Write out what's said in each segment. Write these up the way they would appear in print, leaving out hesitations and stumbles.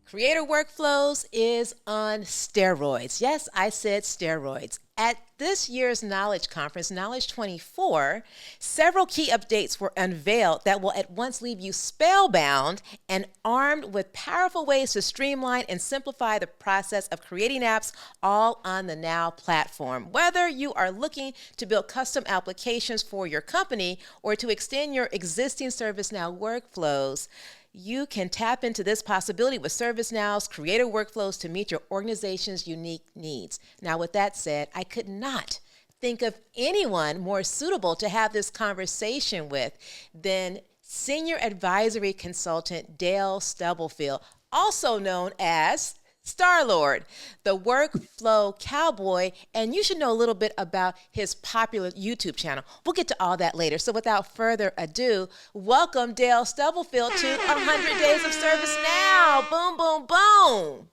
Creator Workflows is on steroids. Yes, I said steroids. At this year's Knowledge Conference, Knowledge 24, several key updates were unveiled that will at once leave you spellbound and armed with powerful ways to streamline and simplify the process of creating apps, all on the Now platform. Whether you are looking to build custom applications for your company or to extend your existing ServiceNow workflows, you can tap into this possibility with ServiceNow's Creator Workflows to meet your organization's unique needs. Now, with that said, I could not think of anyone more suitable to have this conversation with than Senior Advisory Consultant Dale Stubblefield, also known as Starlord, the Workflow Cowboy, and you should know a little bit about his popular YouTube channel. We'll get to all that later. So without further ado, welcome Dale Stubblefield to 100 Days of Service Now. Boom, boom, boom.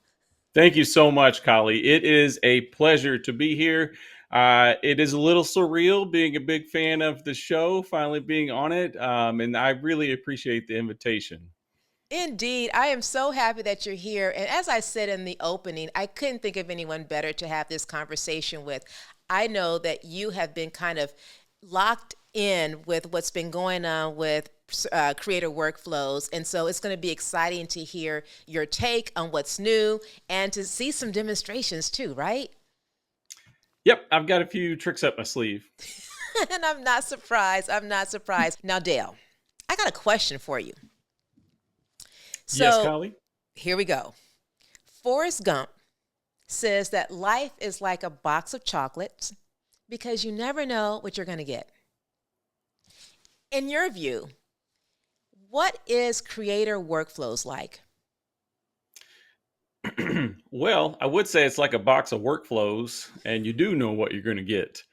Thank you so much, Collie. It is a pleasure to be here. It is a little surreal being a big fan of the show, finally being on it, and I really appreciate the invitation. Indeed. I am so happy that you're here. And as I said in the opening, I couldn't think of anyone better to have this conversation with. I know that you have been kind of locked in with what's been going on with creator workflows. And so it's going to be exciting to hear your take on what's new and to see some demonstrations too, right? Yep, I've got a few tricks up my sleeve. And I'm not surprised. I'm not surprised. Now, Dale, I got a question for you. Yes, So Collie? here we go. Forrest Gump says that life is like a box of chocolates because you never know what you're going to get. In your view, what is creator workflows like? Well, I would say it's like a box of workflows, and you do know what you're going to get.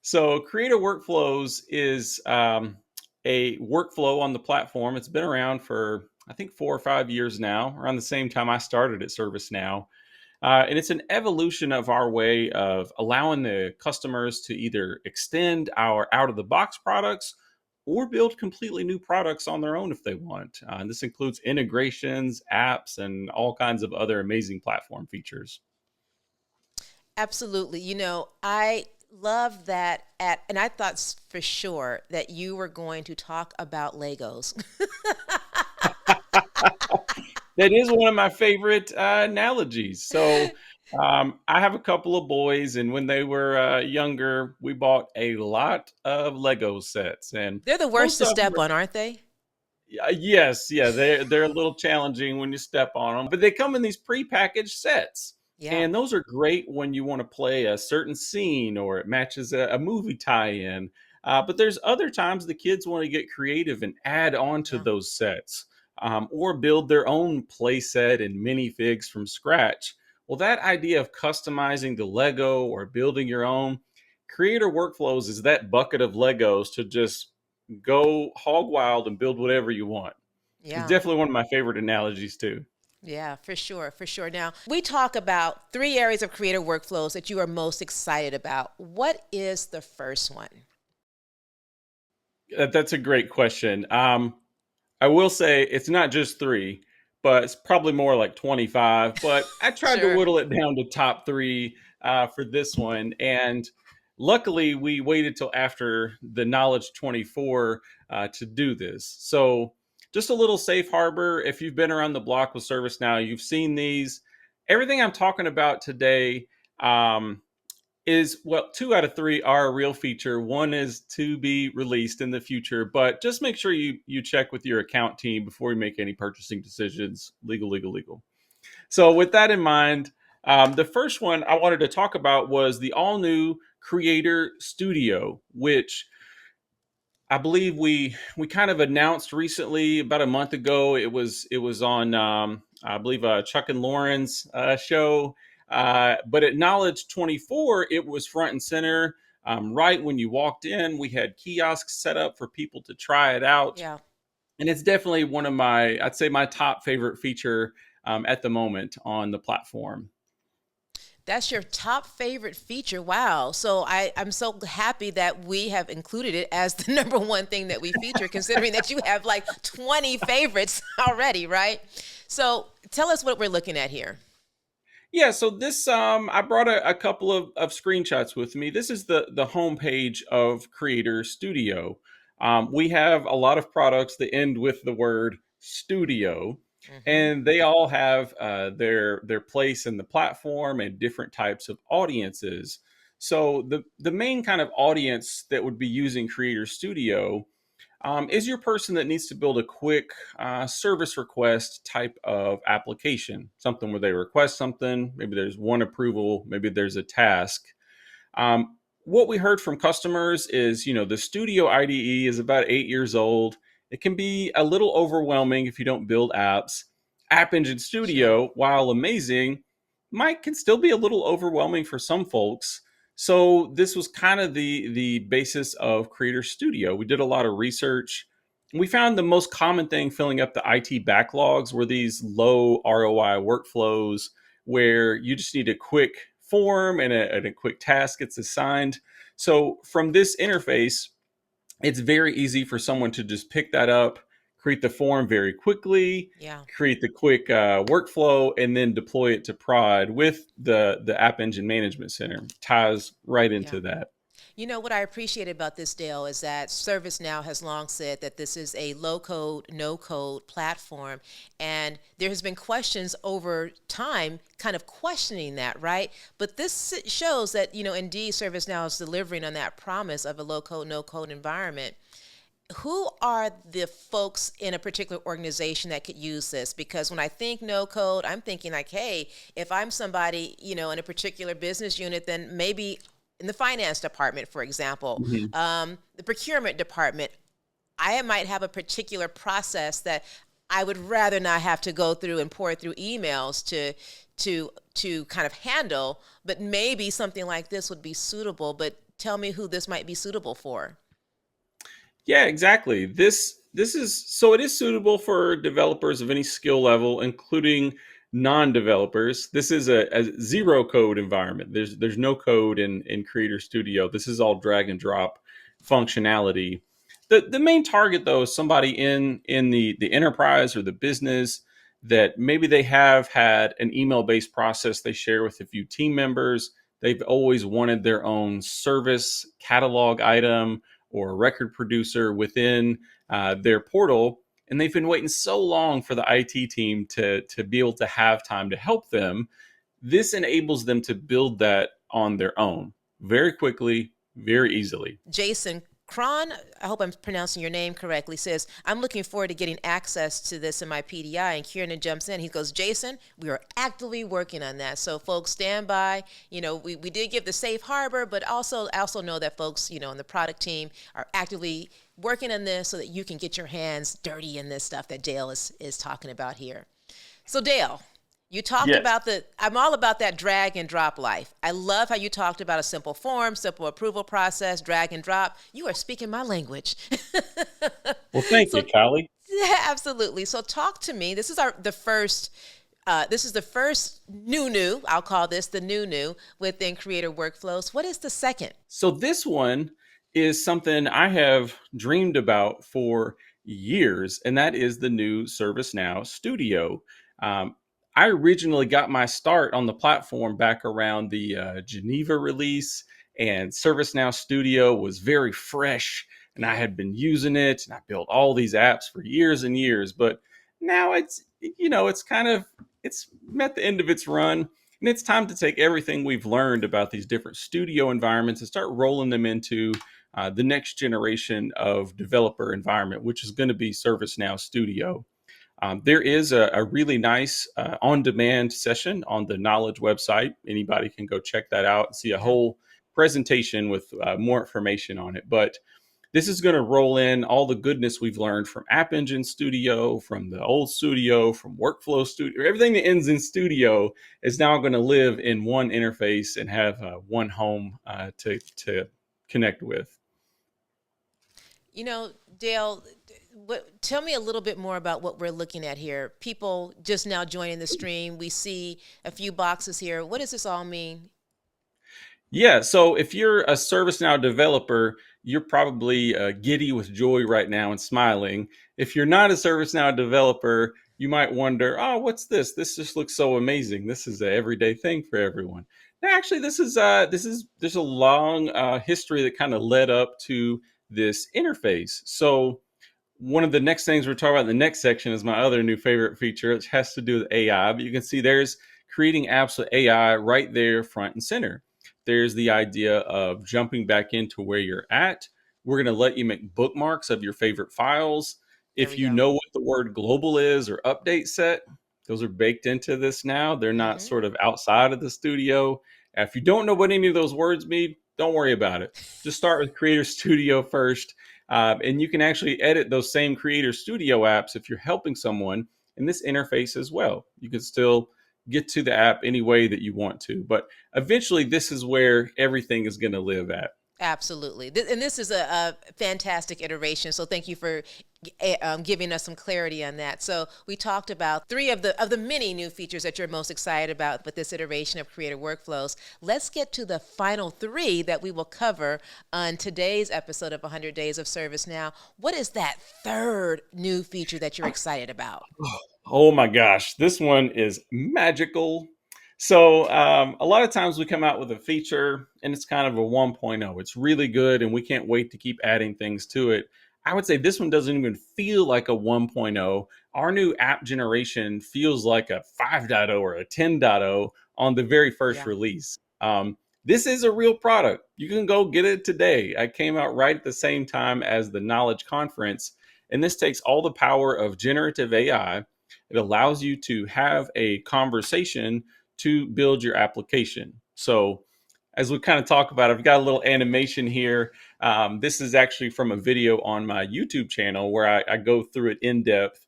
So, Creator Workflows is a workflow on the platform. It's been around for, I think, 4 or 5 years now, around the same time I started at ServiceNow. And it's an evolution of our way of allowing the customers to either extend our out-of-the-box products or build completely new products on their own if they want. And this includes integrations, apps, and all kinds of other amazing platform features. Absolutely. I love that and I thought for sure that you were going to talk about Legos. That is one of my favorite analogies. So I have a couple of boys, and when they were younger, we bought a lot of Lego sets, and They're the worst most to of them step on, aren't they? yes, yeah, they're a little challenging when you step on them, but they come in these prepackaged sets. Yeah. And those are great when you want to play a certain scene or it matches a movie tie-in. But there's other times the kids want to get creative and add on to Yeah. those sets, or build their own play set and minifigs from scratch. Well, that idea of customizing the Lego or building your own creator workflows is that bucket of Legos to just go hog wild and build whatever you want. It's Yeah. definitely one of my favorite analogies too. Yeah, for sure, for sure. Now, we talk about 3 areas of creator workflows that you are most excited about. What is the first one? That's a great question. I will say it's not just 3, but it's probably more like 25. But I tried to Sure. whittle it down to top 3 for this one. And luckily, we waited till after the Knowledge 24 to do this. So, just a little safe harbor. If you've been around the block with ServiceNow, you've seen these. Everything I'm talking about today is, well, 2 out of 3 are a real feature. One is to be released in the future, but just make sure you check with your account team before you make any purchasing decisions. Legal. So with that in mind, the first one I wanted to talk about was the all new Creator Studio, which I believe we kind of announced recently about a month ago. It was on I believe Chuck and Lauren's show, but at Knowledge 24, it was front and center. Right when you walked in, we had kiosks set up for people to try it out, Yeah. and it's definitely one of my top favorite feature at the moment on the platform. That's your top favorite feature. Wow. So I'm so happy that we have included it as the number one thing that we feature, considering that you have like 20 favorites already, right? So tell us what we're looking at here. Yeah, so this I brought a couple of screenshots with me. This is the homepage of Creator Studio. We have a lot of products that end with the word studio, Hmm. and they all have their place in the platform and different types of audiences. So the main kind of audience that would be using Creator Studio is your person that needs to build a quick service request type of application, something where they request something, maybe there's one approval, maybe there's a task. What we heard from customers is, the Studio IDE is about 8 years old. It can be a little overwhelming if you don't build apps. App Engine Sure. Studio, while amazing, can still be a little overwhelming for some folks. So this was kind of the basis of Creator Studio. We did a lot of research. We found the most common thing filling up the IT backlogs were these low ROI workflows where you just need a quick form and a quick task gets assigned. So from this interface, it's very easy for someone to just pick that up, create the form very quickly, Yeah. create the quick workflow, and then deploy it to prod with the App Engine Management Center. Ties right Yeah. into that. You know what I appreciate about this, Dale, is that ServiceNow has long said that this is a low code, no code platform. And there has been questions over time kind of questioning that, right? But this shows that, indeed ServiceNow is delivering on that promise of a low code, no code environment. Who are the folks in a particular organization that could use this? Because when I think no code, I'm thinking like, hey, if I'm somebody, in a particular business unit, then maybe in the finance department, for example, Mhm. the procurement department, I might have a particular process that I would rather not have to go through and pour through emails to kind of handle, but maybe something like this would be suitable. But tell me who this might be suitable for. Yeah, exactly. This is so it is suitable for developers of any skill level, including non-developers. This is a zero code environment. There's no code in Creator Studio. This is all drag and drop functionality. The main target though is somebody in the enterprise or the business that maybe they have had an email based process they share with a few team members. They've always wanted their own service catalog item or a record producer within their portal. And they've been waiting so long for the IT team to be able to have time to help them. This enables them to build that on their own very quickly, very easily. Jason Cron, I hope I'm pronouncing your name correctly, says, I'm looking forward to getting access to this in my PDI. And Kieran jumps in. He goes, Jason, we are actively working on that. So folks, stand by. We did give the safe harbor, but also know that folks, in the product team are actively working on this so that you can get your hands dirty in this stuff that Dale is talking about here. So Dale, you talked Yes. about I'm all about that drag and drop life. I love how you talked about a simple form, simple approval process, drag and drop. You are speaking my language. Well, thank So, you, Callie. yeah, absolutely. So talk to me. This is the first new, I'll call this the new within Creator Workflows. What is the second? So this one is something I have dreamed about for years, and that is the new ServiceNow Studio. Um, I originally got my start on the platform back around the Geneva release, and ServiceNow Studio was very fresh, and I Yeah. had been using it, and I built all these apps for years and years. But now it's kind of it's met the end of its run, and it's time to take everything we've learned about these different studio environments and start rolling them into the next generation of developer environment, which is going to be ServiceNow Studio. There is a really nice on demand session on the Knowledge website. Anybody can go check that out and see a Yeah. whole presentation with more information on it. But this is going to roll in all the goodness we've learned from App Engine Studio, from the old Studio, from Workflow Studio. Everything that ends in Studio is now going to live in one interface and have one home to connect with. Dale, Tell me a little bit more about what we're looking at here. People just now joining the stream, we see a few boxes here. What does this all mean? Yeah, so if you're a ServiceNow developer, you're probably giddy with joy right now and smiling. If you're not a ServiceNow developer, you might wonder, oh, what's this? This just looks so amazing. This is an everyday thing for everyone. Now, actually, this is there's a long history that kind of led up to this interface. So one of the next things we're talking about in the next section is my other new favorite feature. It has to do with AI, but you can see there's creating apps with AI right there front and center. There's the idea of jumping back into where you're at. We're going to let you make bookmarks of your favorite files. There If we you go. know what the word global is or update set, those are baked into this now. They're not Hmm. sort of outside of the studio. If you don't know what any of those words mean, don't worry about it. Just start with Creator Studio first. And you can actually edit those same Creator Studio apps if you're helping someone in this interface as well. You can still get to the app any way that you want to. But eventually, this is where everything is going to live at. Absolutely. And this is a fantastic iteration. So thank you for giving us some clarity on that. So we talked about three of the many new features that you're most excited about with this iteration of Creator Workflows. Let's get to the final three that we will cover on today's episode of 100 Days of Service Now. What is that third new feature that you're excited about? Oh my gosh, this one is magical. So, a lot of times we come out with a feature and it's kind of a 1.0. It's really good and we can't wait to keep adding things to it. I would say this one doesn't even feel like a 1.0. Our new app generation feels like a 5.0 or a 10.0 on the very first Yeah. release. This is a real product. You can go get it today. I came out right at the same time as the Knowledge Conference, and this takes all the power of generative AI. It allows you to have a conversation to build your application. So, as we kind of talk about, I've got a little animation here. This is actually from a video on my YouTube channel where I go through it in depth.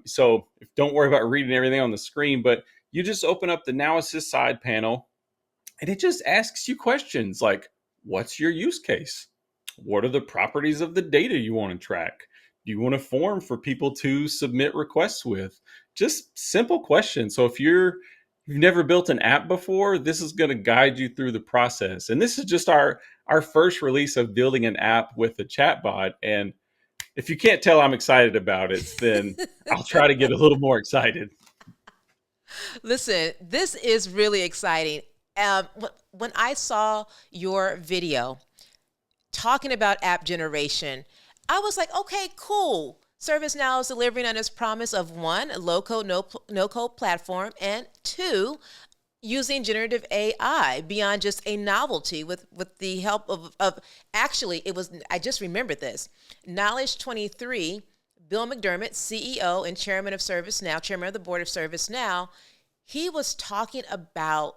So, don't worry about reading everything on the screen, but you just open up the Now Assist side panel and it just asks you questions like, what's your use case? What are the properties of the data you want to track? Do you want a form for people to submit requests with? Just simple questions. So if you've never built an app before, this is going to guide you through the process. And this is just our first release of building an app with a chatbot. And if you can't tell I'm excited about it, then I'll try to get a little more excited. Listen, this is really exciting. When I saw your video talking about app generation, I was like, okay, cool. ServiceNow is delivering on its promise of one, a low code, no code platform, and two, using generative AI beyond just a novelty with the help of actually, it was, I just remembered this. Knowledge 23, Bill McDermott, CEO and chairman of ServiceNow, chairman of the board of ServiceNow, he was talking about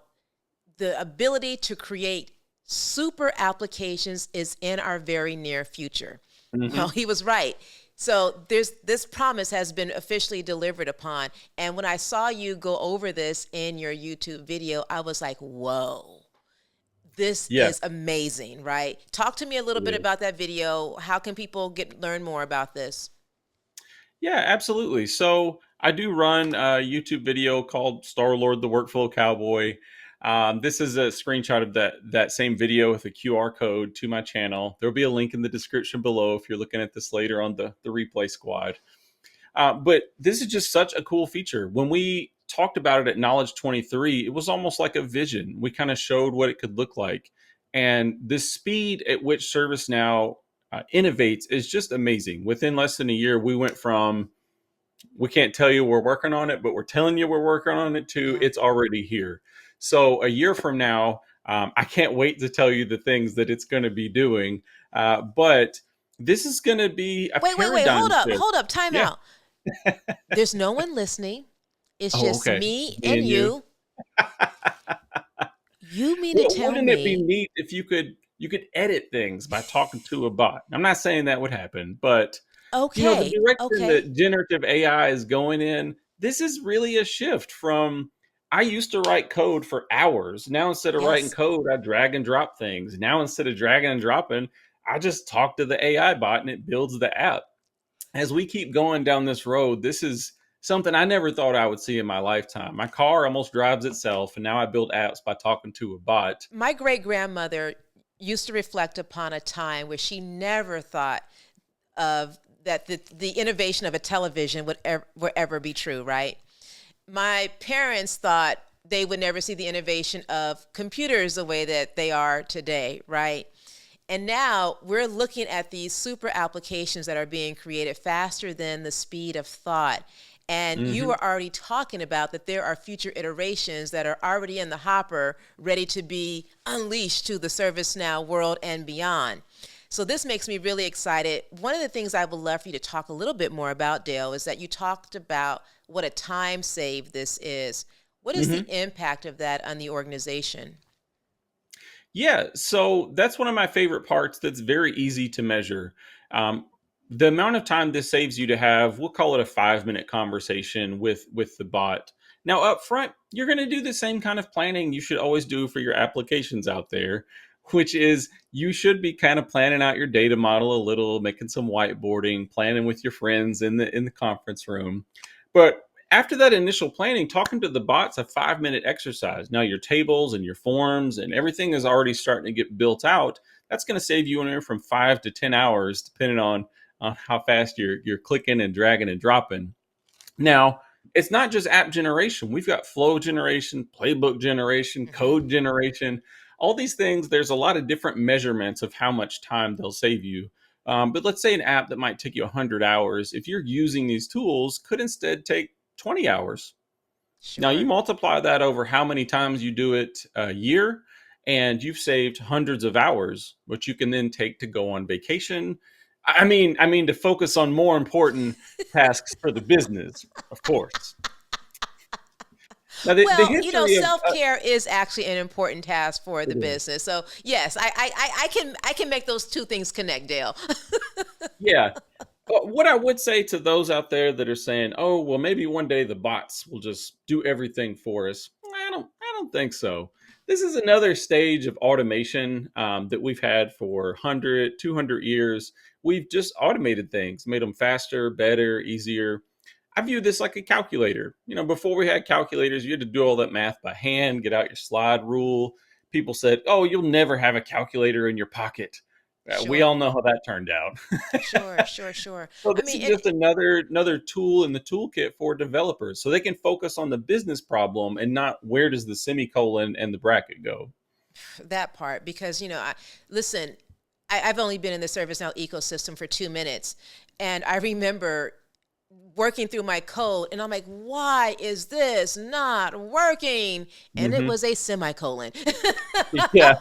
the ability to create super applications is in our very near future. Well, Mm-hmm. he was right. So this promise has been officially delivered upon. And when I saw you go over this in your YouTube video, I was like, whoa, this Yeah, is amazing, right? Talk to me a little it bit is. about that video. How can people learn more about this? Yeah, absolutely. So I do run a YouTube video called Starlord, the Workflow Cowboy. This is a screenshot of that same video with a QR code to my channel. There'll be a link in the description below if you're looking at this later on the replay squad. But this is just such a cool feature. When we talked about it at Knowledge 23, it was almost like a vision. We kind of showed what it could look like. And the speed at which ServiceNow innovates is just amazing. Within less than a year, we went from we can't tell you we're working on it, but we're telling you we're working on it too. Yeah. It's already here. So a year from now, I can't wait to tell you the things that it's going to be doing. But this is going to be a Wait. paradigm shift. Hold up. Time Yeah. out. There's no one listening. It's Oh, just okay. me Me and and you. you. You mean to tell Wouldn't it be me, neat if you could edit things by talking to a bot? I'm not saying that would happen, but the okay, direction okay, that generative AI is going in, this is really a shift from I used to write code for hours. Now instead of writing yes. code, I drag and drop things. Now instead of dragging and dropping, I just talk to the AI bot and it builds the app. as we keep going down this road, this is something I never thought I would see in my lifetime. My car almost drives itself, and now I build apps by talking to a bot. My great grandmother used to reflect upon a time where she never thought of that the innovation of a television would ever be true, right? My parents thought they would never see the innovation of computers the way that they are today, right? And now we're looking at these super applications that are being created faster than the speed of thought. And you Hmm. are already talking about that there are future iterations that are already in the hopper, ready to be unleashed to the ServiceNow world and beyond. So this makes me really excited. One of the things I would love for you to talk a little bit more about, Dale, is that you talked about what a time save this is. What is the Hmm. impact of that on the organization? Yeah, so that's one of my favorite parts that's very easy to measure. Um, the amount of time this saves you to have, we'll call it a 5 minute conversation with the bot. Now, up front, you're going to do the same kind of planning you should always do for your applications out there, which is you should be kind of planning out your data model a little, making some whiteboarding, planning with your friends in the conference room. But after that initial planning, talking to the bot's a 5 minute exercise. Now your tables and your forms and everything is already starting to get built out. That's going to save you anywhere from 5 to 10 hours, depending on how fast you're clicking and dragging and dropping. Now, it's not just app generation. We've got flow generation, playbook generation, Hmm. code generation, all these things. There's a lot of different measurements of how much time they'll save you. But let's say an app that might take you 100 hours, if you're using these tools, could instead take 20 hours. Now you Sure. multiply that over how many times you do it a year, and you've saved hundreds of hours, which you can then take to go on vacation. I mean to focus on more important tasks for the business, of course. Now the Well, history of self care is actually an important task for the it is. business. So yes, I can make those two things connect, Dale. Yeah. But what I would say to those out there that are saying, "Oh, well, maybe one day the bots will just do everything for us," I don't think so. This is another stage of automation that we've had for 100, 200 years. We've just automated things, made them faster, better, easier. I view this like a calculator. Before we had calculators, you had to do all that math by hand, get out your slide rule. People said, "Oh, you'll never have a calculator in your pocket." We Sure. all know how that turned out. Sure, sure, sure. So I this mean, is just another tool in the toolkit for developers, so they can focus on the business problem and not where does the semicolon and the bracket go. that part because listen, I've only been in the ServiceNow ecosystem for 2 minutes, and I remember working through my code, and I'm like, why is this not working? And it Hmm. was a semicolon. Yeah,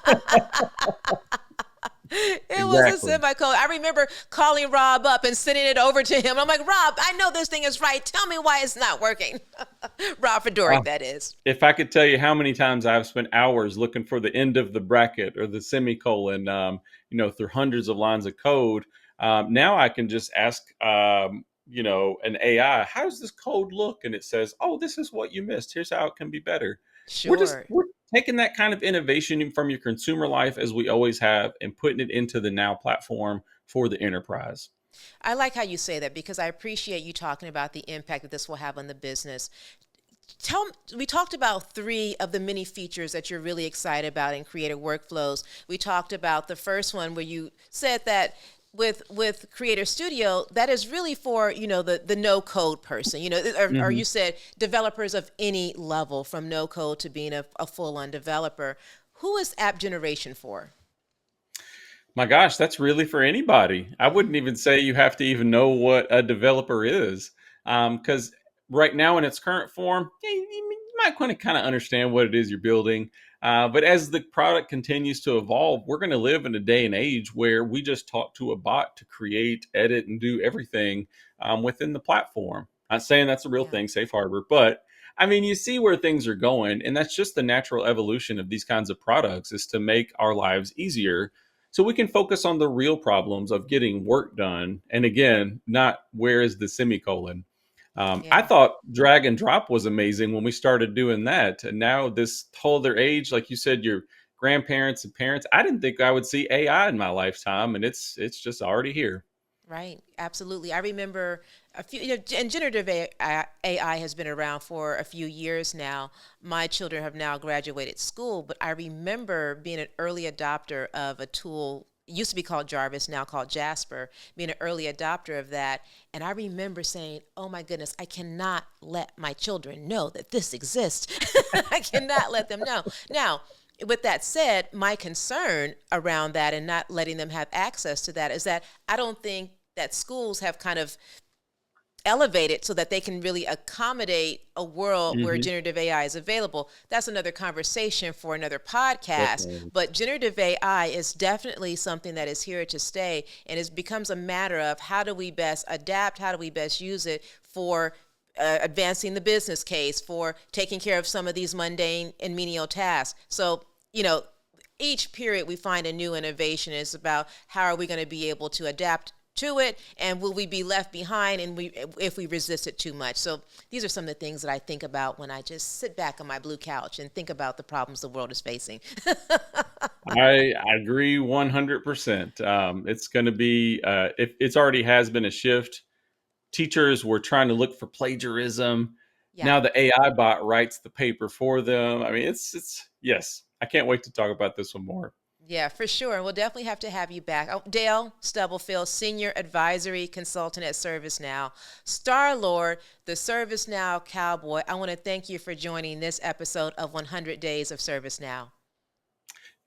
It was a exactly. semicolon. I remember calling Rob up and sending it over to him. I'm like, Rob, I know this thing is right. Tell me why it's not working. Rob Uh, Fedoric, that is. if I could tell you how many times I've spent hours looking for the end of the bracket or the semicolon, through hundreds of lines of code, now I can just ask, an AI, how does this code look? And it says, oh, this is what you missed. Here's how it can be better. Sure. We're taking that kind of innovation from your consumer life as we always have and putting it into the Now platform for the enterprise. I like how you say that because I appreciate you talking about the impact that this will have on the business. We talked about three of the many features that you're really excited about in creative workflows. We talked about the first one where you said that with Creator Studio, that is really for the no code person, or Mhm. you said developers of any level, from no code to being a full on developer. Who is app generation for? My gosh, that's really for anybody. I wouldn't even say you have to even know what a developer is, because right now in its current form, yeah, you might want to kind of understand what it is you're building. But as the product continues to evolve, we're going to live in a day and age where we just talk to a bot to create, edit, and do everything within the platform. Not saying that's a real Yeah. thing, safe harbor, but I mean, you see where things are going, and that's just the natural evolution of these kinds of products is to make our lives easier so we can focus on the real problems of getting work done. And again, not where is the semicolon. I Yeah. thought drag and drop was amazing when we started doing that. And now this whole other age, like you said, your grandparents and parents, I didn't think I would see AI in my lifetime, and it's just already here. Right, absolutely. I remember a few, and generative AI has been around for a few years now. My children have now graduated school, but I remember being an early adopter of a tool, used to be called Jarvis, now called Jasper, being an early adopter of that. And I remember saying, oh my goodness, I cannot let my children know that this exists. I cannot let them know. Now, with that said, my concern around that and not letting them have access to that is that I don't think that schools have kind of elevated so that they can really accommodate a world where Hmm. generative AI is available. That's another conversation for another podcast. Definitely. But generative AI is definitely something that is here to stay, and it becomes a matter of how do we best adapt, how do we best use it for advancing the business case, for taking care of some of these mundane and menial tasks. So, you know, each period we find a new innovation. Is about how are we going to be able to adapt to it, and will we be left behind and if we resist it too much. So these are some of the things that I think about when I just sit back on my blue couch and think about the problems the world is facing. I agree 100%. It's going to be, it's already has been a shift. Teachers were trying to look for plagiarism. Yeah. Now the AI bot writes the paper for them. I mean, yes, I can't wait to talk about this one more. Yeah, for sure. And we'll definitely have to have you back. Oh, Dale Stubblefield, Senior Advisory Consultant at ServiceNow. Starlord, the ServiceNow Cowboy, I want to thank you for joining this episode of 100 Days of ServiceNow.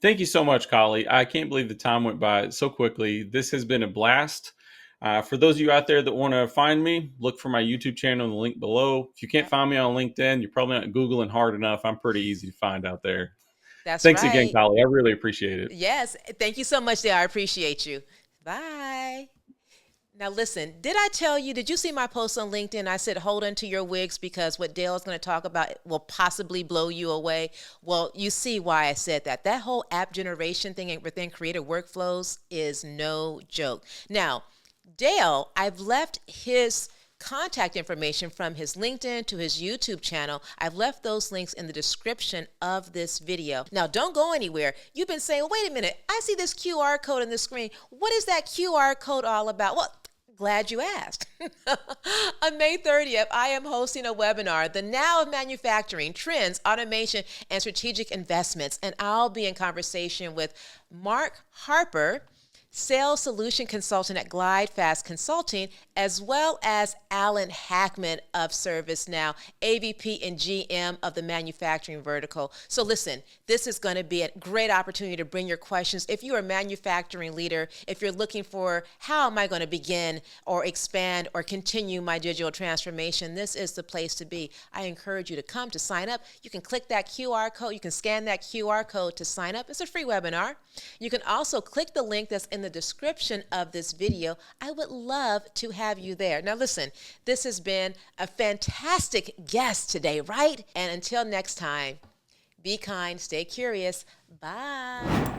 Thank you so much, Collie. I can't believe the time went by so quickly. This has been a blast. For those of you out there that want to find me, look for my YouTube channel in the link below. If you can't Yep, find me on LinkedIn, you're probably not Googling hard enough. I'm pretty easy to find out there. that's Thanks again, right. Collie. I really appreciate it. Yes, thank you so much, Dale. I appreciate you. Bye. Now, listen, did I tell you, did you see my post on LinkedIn? I said, hold on to your wigs because what Dale is going to talk about will possibly blow you away. Well, you see why I said that. That whole app generation thing within creative workflows is no joke. Now, Dale, I've left his contact information from his LinkedIn to his YouTube channel. I've left those links in the description of this video. Now, don't go anywhere. You've been saying, wait a minute, I see this QR code on the screen. What is that QR code all about? Well, glad you asked. On May 30th, I am hosting a webinar, The Now of Manufacturing, Trends, Automation, and Strategic Investments. And I'll be in conversation with Mark Harper, Sales Solution Consultant at GlideFast Consulting, as well as Alan Hackman of ServiceNow, AVP and GM of the manufacturing vertical. So listen, this is going to be a great opportunity to bring your questions. If you're a manufacturing leader, if you're looking for how am I going to begin or expand or continue my digital transformation, this is the place to be. I encourage you to come to sign up. You can click that QR code. You can scan that QR code to sign up. It's a free webinar. You can also click the link that's in the description of this video. I would love to have you there. Now listen, this has been a fantastic guest today, right? And until next time, be kind, stay curious. Bye.